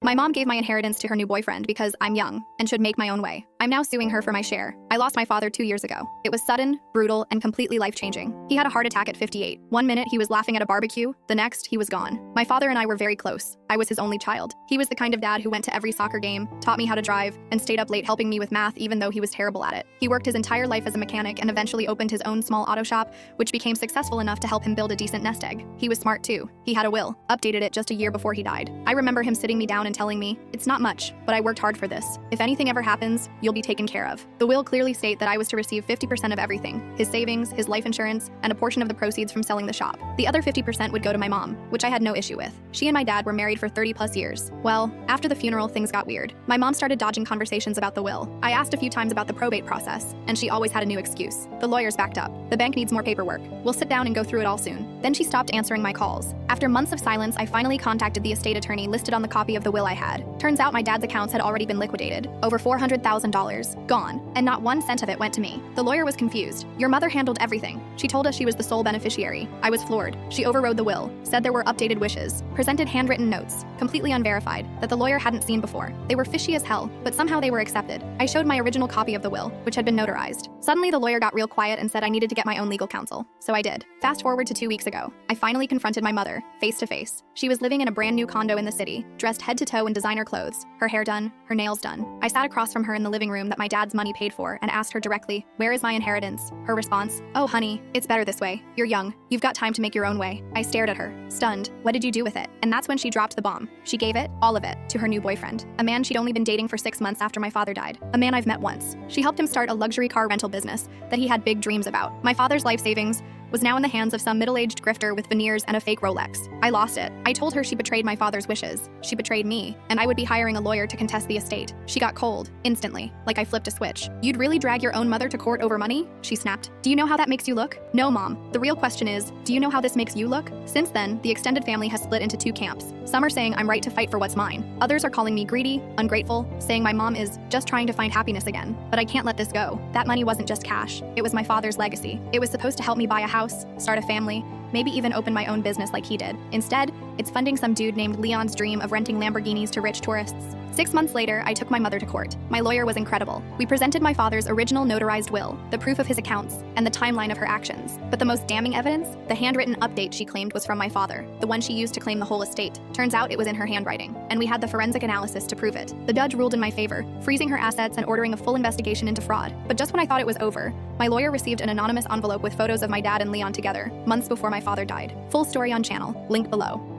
My mom gave my inheritance to her new boyfriend because I'm young and should make my own way. I'm now suing her for my share. I lost my father 2 years ago. It was sudden, brutal, and completely life-changing. He had a heart attack at 58. One minute he was laughing at a barbecue, the next he was gone. My father and I were very close. I was his only child. He was the kind of dad who went to every soccer game, taught me how to drive, and stayed up late helping me with math even though he was terrible at it. He worked his entire life as a mechanic and eventually opened his own small auto shop, which became successful enough to help him build a decent nest egg. He was smart too. He had a will, updated it just a year before he died. I remember him sitting me down and telling me, "It's not much, but I worked hard for this. If anything ever happens, you'll be taken care of." The will clearly state that I was to receive 50% of everything, his savings, his life insurance, and a portion of the proceeds from selling the shop. The other 50% would go to my mom, which I had no issue with. She and my dad were married for 30 plus years. Well, after the funeral, things got weird. My mom started dodging conversations about the will. I asked a few times about the probate process, and she always had a new excuse. The lawyers backed up. The bank needs more paperwork. We'll sit down and go through it all soon. Then she stopped answering my calls. After months of silence, I finally contacted the estate attorney listed on the copy of the will I had. Turns out my dad's accounts had already been liquidated. Over $400,000. Gone. And not 1 cent of it went to me. The lawyer was confused. "Your mother handled everything." She told us she was the sole beneficiary. I was floored. She overrode the will, said there were updated wishes, presented handwritten notes, completely unverified, that the lawyer hadn't seen before. They were fishy as hell, but somehow they were accepted. I showed my original copy of the will, which had been notarized. Suddenly the lawyer got real quiet and said I needed to get my own legal counsel. So I did. Fast forward to 2 weeks ago. I finally confronted my mother, face to face. She was living in a brand new condo in the city, dressed head to toe in designer clothes, her hair done, her nails done. I sat across from her in the living room that my dad's money paid for and asked her directly, "Where is my inheritance?" Her response, "Oh honey, it's better this way. You're young. You've got time to make your own way." I stared at her, stunned. What did you do with it? And that's when she dropped the bomb. She gave it, all of it, to her new boyfriend, a man she'd only been dating for 6 months after my father died, a man I've met once. She helped him start a luxury car rental business that he had big dreams about. My father's life savings was now in the hands of some middle-aged grifter with veneers and a fake Rolex. I lost it. I told her she betrayed my father's wishes. She betrayed me, and I would be hiring a lawyer to contest the estate. She got cold, instantly, like I flipped a switch. "You'd really drag your own mother to court over money?" She snapped. "Do you know how that makes you look?" "No, Mom. The real question is, do you know how this makes you look?" Since then, the extended family has split into 2 camps. Some are saying I'm right to fight for what's mine. Others are calling me greedy, ungrateful, saying my mom is just trying to find happiness again. But I can't let this go. That money wasn't just cash. It was my father's legacy. It was supposed to help me buy a house, start a family, maybe even open my own business like he did. Instead, it's funding some dude named Leon's dream of renting Lamborghinis to rich tourists. 6 months later, I took my mother to court. My lawyer was incredible. We presented my father's original notarized will, the proof of his accounts, and the timeline of her actions. But the most damning evidence? The handwritten update she claimed was from my father, the one she used to claim the whole estate. Turns out it was in her handwriting, and we had the forensic analysis to prove it. The judge ruled in my favor, freezing her assets and ordering a full investigation into fraud. But just when I thought it was over, my lawyer received an anonymous envelope with photos of my dad and Leon together, months before my father died. Full story on channel, link below.